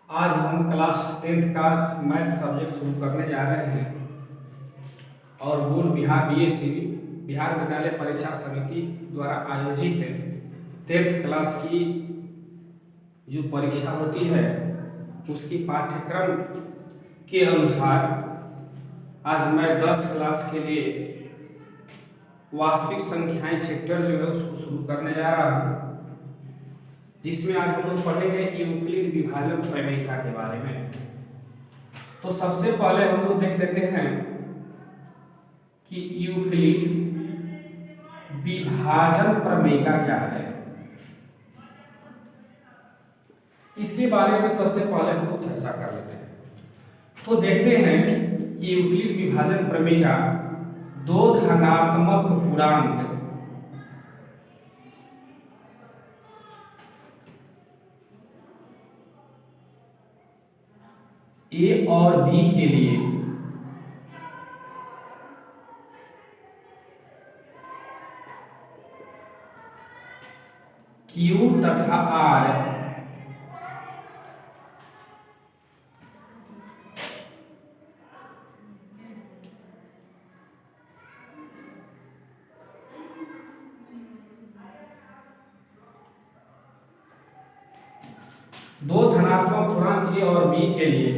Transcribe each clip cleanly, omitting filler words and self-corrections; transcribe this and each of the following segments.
आज हम class 10th का मैथ सब्जेक्ट शुरू करने जा रहे हैं और बोर्ड बिहार BSc बिहार विद्यालय परीक्षा समिति द्वारा आयोजित 10th क्लास की जो परीक्षा होती है उसकी पाठ्यक्रम के अनुसार आज मैं 10 क्लास के लिए वास्तविक संख्याएं चैप्टर जो है उसको शुरू करने जा रहा हूँ, जिसमें आज हम लोग पढ़ेंगे यूक्लिड विभाजन प्रमेयिका के बारे में। तो सबसे पहले हम लोग देख लेते हैं कि यूक्लिड विभाजन प्रमेयिका क्या है। इसके बारे में सबसे पहले हम लोग चर्चा कर लेते हैं। तो देखते हैं कि यूक्लिड विभाजन प्रमेयिका दो धनात्मक पूर्णांक ए और बी के लिए क्यू तथा आर दो धनात्मक पूर्णांक ए और बी के लिए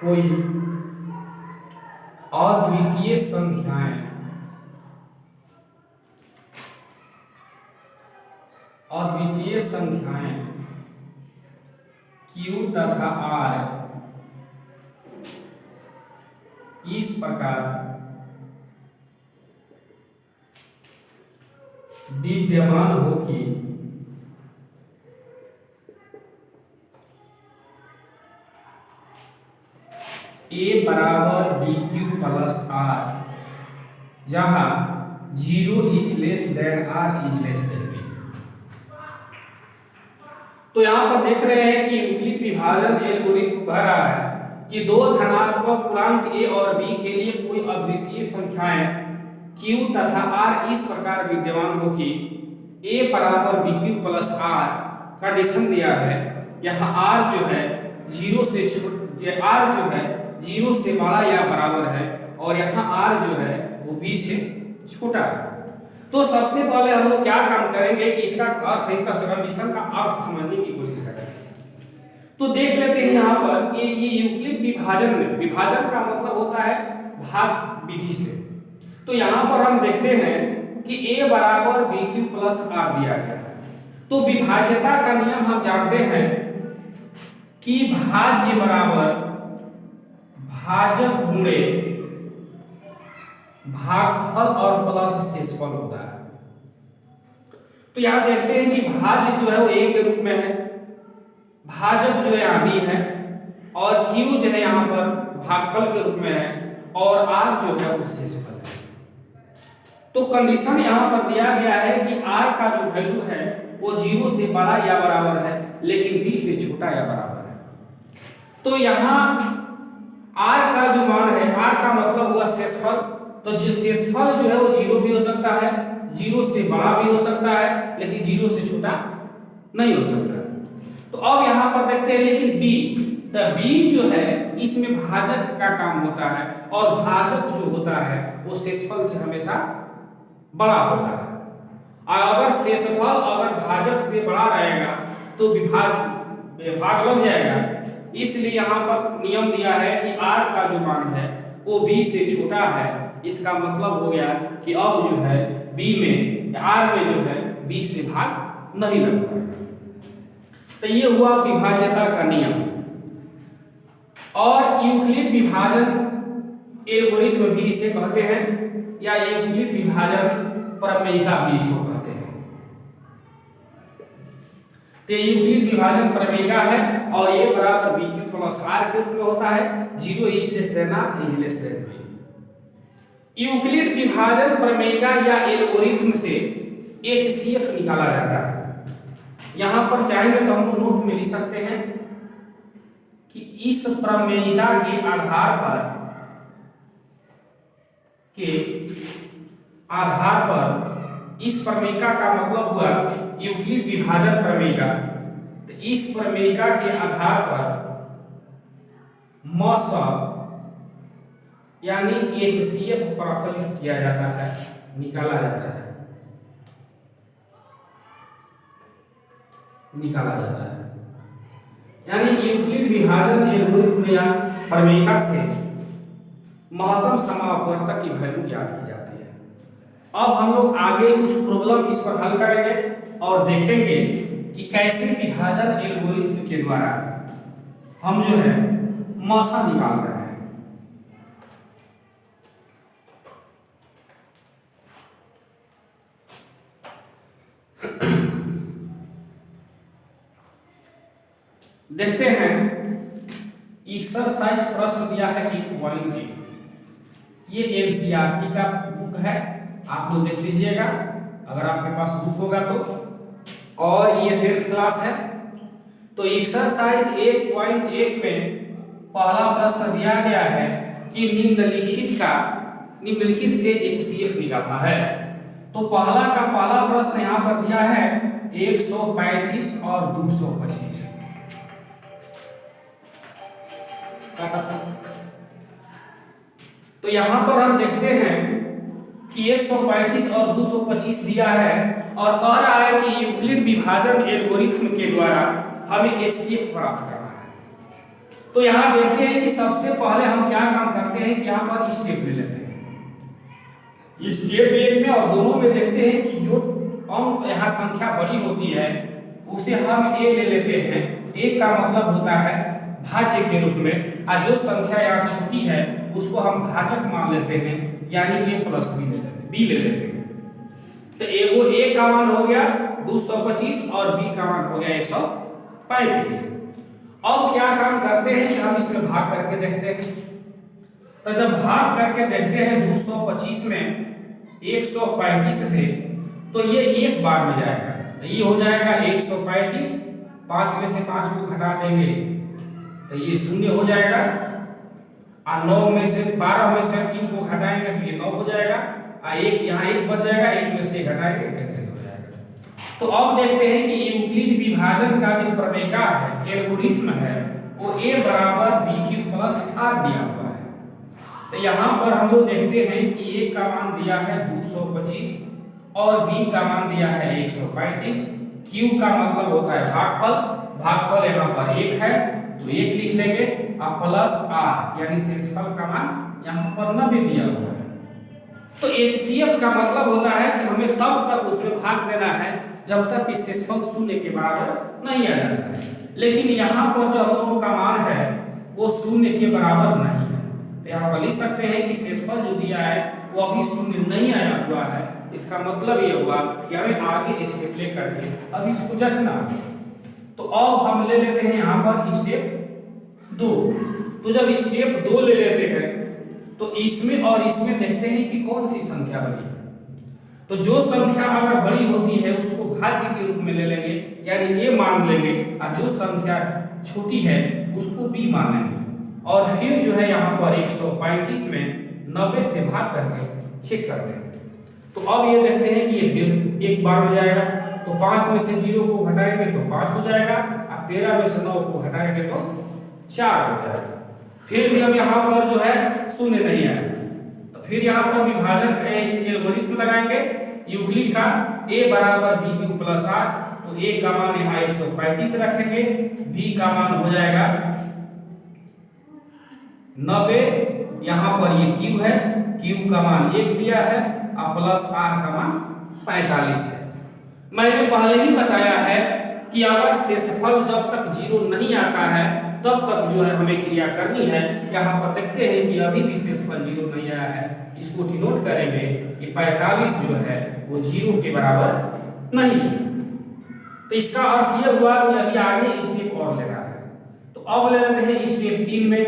कोई अद्वितीय संख्याएं Q तथा R इस प्रकार विद्यमान हो कि A बराबर BQ प्लस R, जहां 0 is less than R is less than B। तो यहां पर देख रहे हैं कि यूक्लिड विभाजन एल्गोरिथ्म कह रहा है कि दो धनात्मक पूर्णांक A और B के लिए कोई अद्वितीय संख्याएं Q तथा R इस प्रकार विद्यमान हो कि A बराबर BQ प्लस R कंडीशन दिया है। यहाँ R जो है 0 से बड़ा या बराबर है और यहाँ R जो है वो B से छोटा है। तो सबसे पहले हम लोग क्या काम करेंगे कि इसका अर्थ इनका कंडीशन का अर्थ समझने की कोशिश करेंगे। तो देख लेते हैं यहाँ पर कि ये यूक्लिड विभाजन में विभाजन का मतलब होता है भाग विधि से। तो यहाँ पर हम देखते हैं कि A बराबर BQ प्लस R दिया गया है। तो विभाज्यता का नियम हम जानते हैं कि भाज्य बराबर भाजक गुणे भागफल और प्लस शेषफल होता है। तो यहां देखते हैं कि भाज्य जो है वो A के रूप में है, भाजक जो है यहाँ B है और Q जो है यहाँ पर भागफल के रूप में है और R जो है वो शेषफल है। तो कंडीशन यहाँ पर दिया गया है कि R का जो वैल्यू है वो 0 से बड़ा या बराबर है लेकिन B से छोटा या बराबर है। तो यहाँ R का जो मान है, R का मतलब हुआ शेषफल। तो शेषफल जो है वो 0 भी हो सकता है, 0 से बड़ा भी हो सकता है लेकिन 0 से छोटा नहीं हो सकता। तो अब यहाँ पर देखते हैं लेकिन B जो है इसमें भाजक का काम होता है और भाजक जो होता है वो शेषफल से हमेशा बड़ा होता है। और अगर शेषफल अगर भाजक से बड़ा रहेगा तो भाग लग जाएगा। इसलिए यहाँ पर नियम दिया है कि R का जो मान है वो B से छोटा है। इसका मतलब हो गया कि अब जो है R में जो है B से भाग नहीं लग पाएगा। तो ये हुआ विभाज्यता का नियम। और यूक्लिड विभाजन एल्गोरिथ्म भी इसे कहते हैं या यूक्लिड विभाजन प्रमेयिका भी इसको कहते हैं। तो यूक्लिड विभाजन प्रमेयिका है और A बराबर BQ प्लस R के रूप में होता है। 0 is less than R is less than B। Euclid विभाजन प्रमेयिका या एल्गोरिथ्म से HCF निकाला जाता है। यहां पर चाहेंगे तो हम नोट में लिख सकते हैं कि इस प्रमेयिका के आधार पर इस प्रमेयिका का मतलब हुआ यूक्लिड विभाजन प्रमेयिका। तो इस प्रमेयिका के आधार पर म सब यानी HCF प्राकलित किया जाता है, निकाला जाता है, यानी यूक्लिड विभाजन एल्गोरिथ्म या प्रमेयिका से महत्तम समापवर्तक की वैल्यू ज्ञात की जाती है। अब हम लोग आगे कुछ प्रॉब्लम इस पर हल करेंगे और देखेंगे कि कैसे विभाजन एल्गोरिथ्म के द्वारा हम जो है मसा निकाल रहे हैं। देखते हैं एक्सरसाइज प्रश्न दिया है 1.8। ये एनसीईआरटी का बुक है, आप लोग देख लीजिएगा अगर आपके पास बुक होगा तो। और ये 10th क्लास है। तो एक्सरसाइज 1.8 में पहला प्रश्न दिया गया है कि निम्नलिखित से HCF निकालना है। तो पहला का पहला प्रश्न यहाँ पर दिया है 135 और 225। तो यहां पर हम देखते हैं कि 135 और 225 दिया है और कह रहा है कि यूक्लिड विभाजन एल्गोरिथ्म के द्वारा हमें HCF प्राप्त करना है। तो यहां देखते हैं कि सबसे पहले हम क्या काम करते हैं कि यहां पर स्टेप ले लेते हैं। स्टेप 1 में और दोनों में देखते हैं कि जो अंक यहां संख्या बड़ी होती है उसे हम A ले लेते हैं। A का मतलब होता है भाज्य के रूप में, और जो संख्या यहाँ छोटी है उसको हम भाजक मान लेते हैं, यानी A प्लस B ले लेते हैं। तो एगो A का मान हो गया 225 और B का मान हो गया 135। अब क्या काम करते हैं कि हम इसमें भाग करके देखते हैं। तो जब भाग करके देखते हैं 225 में 135 से, तो ये एक बार में जाएगा। तो ये हो जाएगा 135, 5 में से 5 को घटा देंगे तो ये 0 हो जाएगा, और 9 में से 12 में से 3 को घटाएंगे तो ये 9 हो जाएगा, और एक यहाँ 1 बच जाएगा, 1 में से घटाएंगे कैंसिल हो जाएगा। तो अब देखते हैं कि यूक्लिड विभाजन का जो प्रमेयिका है, एल्गोरिथ्म है, वो A बराबर BQ प्लस R दिया हुआ है। तो यहाँ पर हम लोग देखते हैं कि A का मान दिया है 225 और B का मान दिया है 135। Q का मतलब होता है भागफल यहाँ पर 1 है तो 1 लिख लेंगे, और प्लस R यानी शेषफल का मान यहाँ पर 90 दिया हुआ है। तो HCF का मतलब होता है कि हमें तब तक उसमें भाग देना है जब तक कि शेषफल 0 के बराबर नहीं आ जाता है। लेकिन यहाँ पर जो हम लोगों का मान है वो 0 के बराबर नहीं है। तो यहाँ पर लिख सकते हैं कि शेषफल जो दिया है वो अभी 0 नहीं आया हुआ है। इसका मतलब ये हुआ कि हमें आगे स्टेप ले करके अब इसको जचना। तो अब हम ले लेते हैं यहाँ पर स्टेप 2। तो जब स्टेप 2 ले लेते हैं तो इसमें और इसमें देखते हैं कि कौन सी संख्या बड़ी है। तो जो संख्या अगर बड़ी होती है उसको भाज्य के रूप में ले लेंगे, यानी A मान लेंगे, और जो संख्या छोटी है उसको B मान लेंगे। और फिर जो है यहाँ पर 135 में 90 से भाग करके चेक करते हैं। तो अब ये देखते हैं कि ये फिर एक बार हो जाएगा। तो 5 में से 0 को घटाएंगे तो 5 हो जाएगा, और 13 में से 9 को घटाएंगे तो 4 हो जाएगा। फिर भी हम यहाँ पर जो है 0 नहीं आया, तो फिर यहाँ पर विभाजन एल्गोरिथ्म लगाएंगे यूक्लिड का A बराबर BQ प्लस R। तो A का मान यहाँ 135 रखेंगे, B का मान हो जाएगा 90, यहाँ पर ये Q है, Q का मान 1 दिया है, और प्लस R का मान 45 है। मैंने पहले ही बताया है कि अगर शेषफल जब तक 0 नहीं आता है तब तक जो है हमें क्रिया करनी है। यहाँ पर देखते हैं कि अभी भी शेषफल 0 नहीं आया है, इसको डिनोट करेंगे कि 45 जो है वो 0 के बराबर नहीं है। तो इसका अर्थ यह हुआ कि अभी आगे स्टेप और लेना है। तो अब ले लेते हैं स्टेप 3 में।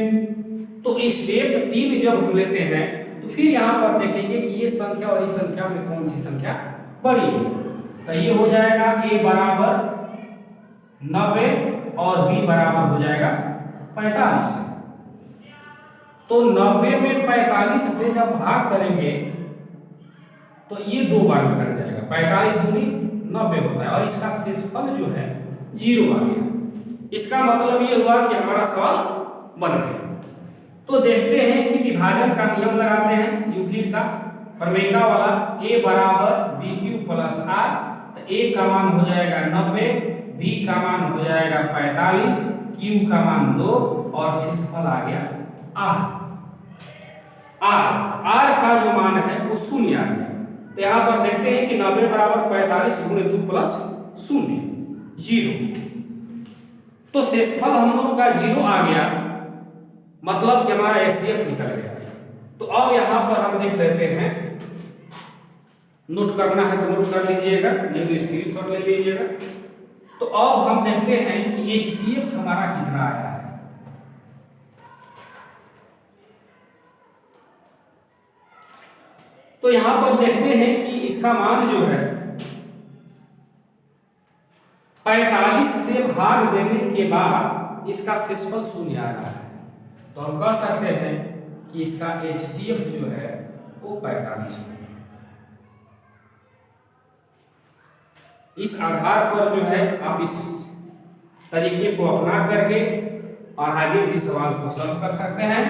तो स्टेप 3 जब हम लेते हैं तो फिर यहाँ पर देखेंगे कि ये संख्या और इस संख्या में कौन सी संख्या बड़ी है। तो ये हो जाएगा A बराबर 90 और B बराबर हो जाएगा 45। तो 90 में 45 से जब भाग करेंगे तो ये 2 बार में कट जाएगा 45 दूनी 90 होता है और इसका शेषफल जो है 0 आ गया। इसका मतलब ये हुआ कि हमारा सवाल बन गया। तो देखते हैं कि विभाजन का नियम लगाते हैं यूक्लिड का प्रमेयिका वाला, a बराबर बी क्यू प्लस आर। तो a का मान हो जाएगा 90, b का मान हो जाएगा 45, q का मान 2 और शेषफल आ गया r का जो मान है वो 0 आ गया। तो यहाँ पर देखते हैं कि 90 बराबर 45 गुणे 2 प्लस 0 0। तो शेषफल हम लोगों का 0 आ गया, मतलब कि हमारा एचसीएफ निकल गया। तो अब यहाँ पर हम देख लेते हैं, नोट करना है तो नोट कर लीजिएगा, नहीं तो स्क्रीनशॉट ले लीजिएगा। तो अब हम देखते हैं कि एचसीएफ हमारा कितना आया है। तो यहां पर देखते हैं कि इसका मान जो है 45 से भाग देने के बाद इसका शेषफल 0 आ रहा है। तो हम कह सकते हैं कि इसका एचसीएफ जो है वो 45 है। इस आधार पर जो है आप इस तरीके को अपना करके और आगे भी सवाल को सॉल्व कर सकते हैं।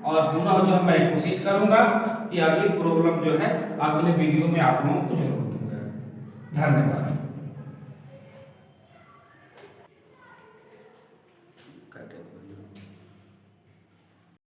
और पुनः जो मैं कोशिश करूंगा कि अगली प्रॉब्लम जो है अगले वीडियो में आप लोगों को जरूर दूंगा। धन्यवाद।